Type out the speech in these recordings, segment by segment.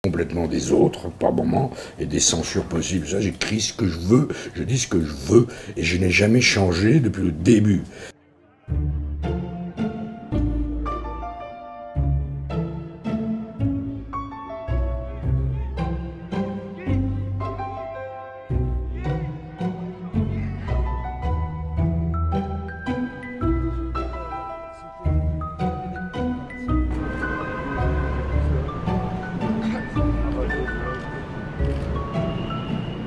Complètement des autres par moments et des censures possibles. Ça, j'écris ce que je veux, je dis ce que je veux et je n'ai jamais changé depuis le début.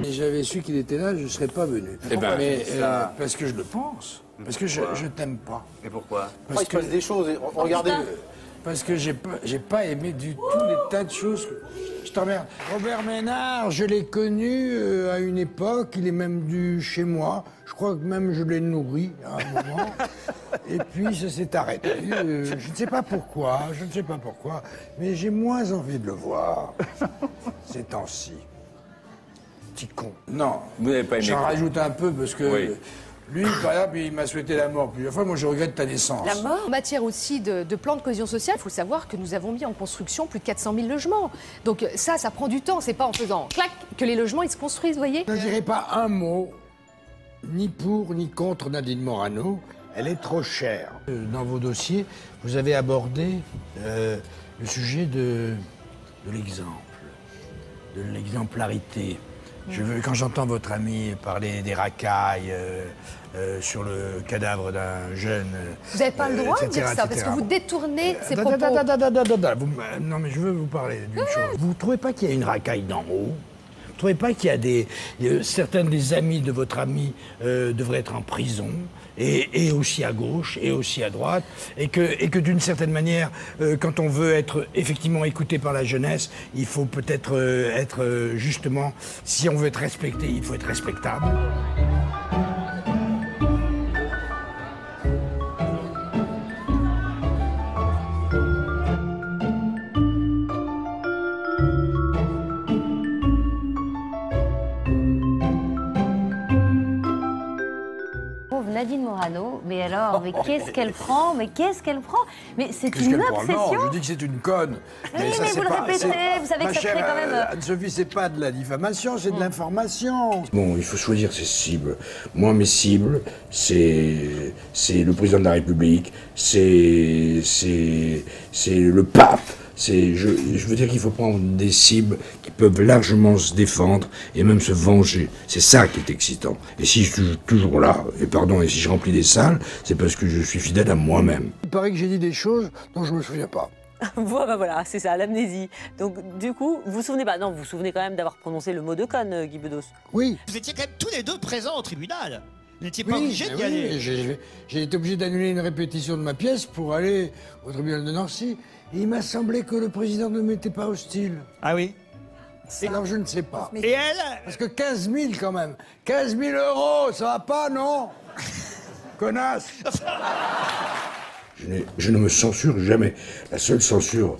Si j'avais su qu'il était là, je ne serais pas venu. Parce que je le pense. Parce que je t'aime pas. Mais pourquoi? Parce Il se passe des choses. Regardez. Parce que j'ai pas aimé du tout les tas de choses. Je t'emmerde. Robert Ménard, je l'ai connu à une époque. Il est même dû chez moi. Je crois que même je l'ai nourri à un moment. Et puis ça s'est arrêté. Je ne sais pas pourquoi. Je ne sais pas pourquoi. Mais j'ai moins envie de le voir ces temps-ci. Petit con. Non. Vous n'avez pas aimé J'en quoi? rajoute un peu parce que Oui. lui, par exemple, il m'a souhaité la mort plusieurs fois. Moi, je regrette ta naissance. La mort. En matière aussi de plan de cohésion sociale, il faut savoir que nous avons mis en construction plus de 400 000 logements. Donc ça prend du temps. C'est pas en faisant clac que les logements ils se construisent, vous voyez. Je ne dirai pas un mot, ni pour ni contre Nadine Morano. Elle est trop chère. Dans vos dossiers, vous avez abordé le sujet de l'exemple, de l'exemplarité. Quand j'entends votre ami parler des racailles sur le cadavre d'un jeune... Vous n'avez pas le droit de dire ça, parce que vous détournez ces propos. Non, mais je veux vous parler d'une chose. Vous ne trouvez pas qu'il y a une racaille d'en haut? Vous ne trouvez pas qu'il y a certains des amis de votre ami devraient être en prison, et aussi à gauche, et aussi à droite, et que d'une certaine manière, quand on veut être effectivement écouté par la jeunesse, il faut peut-être être justement, si on veut être respecté, il faut être respectable. Nadine Morano, mais alors, mais qu'est-ce qu'elle prend? Mais qu'est-ce qu'elle prend? Mais c'est Qu'est-ce une qu'elle prend? obsession. Non, je dis que c'est une conne. Oui, mais vous le répétez, vous savez que ça crée quand même... Anne-Sophie, c'est pas de la diffamation, c'est de l'information. Bon, il faut choisir ses cibles. Moi, mes cibles, c'est le président de la République, c'est le pape. Je veux dire qu'il faut prendre des cibles qui peuvent largement se défendre et même se venger. C'est ça qui est excitant. Et si je suis toujours là, et si je remplis des salles, c'est parce que je suis fidèle à moi-même. Il paraît que j'ai dit des choses dont je me souviens pas. Voilà, c'est ça, l'amnésie. Donc, du coup, vous vous souvenez pas? Non, vous vous souvenez quand même d'avoir prononcé le mot de conne, Guy Bedos? Oui. Vous étiez quand même tous les deux présents au tribunal. Vous n'étiez pas obligé d'y aller. J'ai été obligé d'annuler une répétition de ma pièce pour aller au tribunal de Nancy. Et il m'a semblé que le président ne m'était pas hostile. Ah oui? Alors je ne sais pas. Et elle? Parce que 15 000 quand même. 15 000 €, ça va pas, non? Connasse! Je ne me censure jamais. La seule censure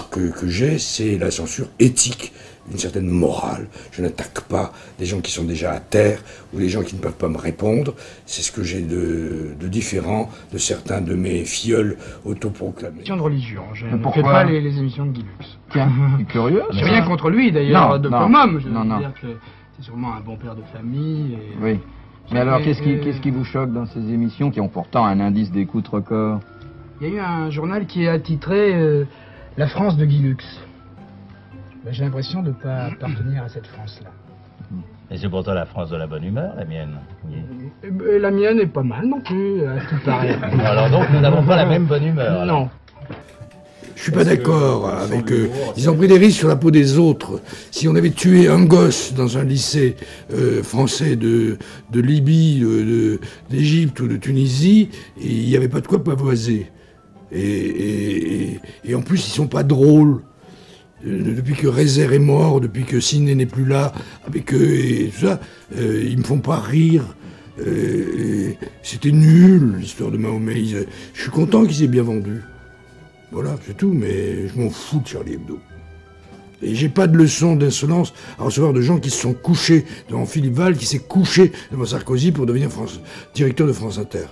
que j'ai, c'est la censure éthique, une certaine morale. Je n'attaque pas des gens qui sont déjà à terre ou des gens qui ne peuvent pas me répondre. C'est ce que j'ai de différent de certains de mes filleuls autoproclamés. Question de religion, je ne pourquoi fais pas les émissions de Guy Lux. Tiens, c'est curieux. J'ai rien contre lui d'ailleurs, Non, de non, comme homme. Je non, veux non. dire que c'est sûrement un bon père de famille. Et... Oui. Mais alors, qu'est-ce qui vous choque dans ces émissions qui ont pourtant un indice d'écoute record? Il y a eu un journal qui a titré La France de Guy Lux. Ben, j'ai l'impression de ne pas appartenir à cette France-là. Et c'est pourtant la France de la bonne humeur, la mienne. Et la mienne est pas mal non plus, à ce qui paraît. Alors donc, nous n'avons pas la même bonne humeur. Non. Je suis pas d'accord avec eux. Ils ont pris des risques sur la peau des autres. Si on avait tué un gosse dans un lycée français de Libye, d'Égypte ou de Tunisie, il n'y avait pas de quoi pavoiser. Et en plus, ils sont pas drôles. Depuis que Rézère est mort, depuis que Ciné n'est plus là, avec eux et tout ça, ils me font pas rire. C'était nul, l'histoire de Mahomet. Je suis content qu'ils aient bien vendu. Voilà, c'est tout, mais je m'en fous de Charlie Hebdo. Et j'ai pas de leçon d'insolence à recevoir de gens qui se sont couchés devant Philippe Val, qui s'est couché devant Sarkozy pour devenir directeur de France Inter.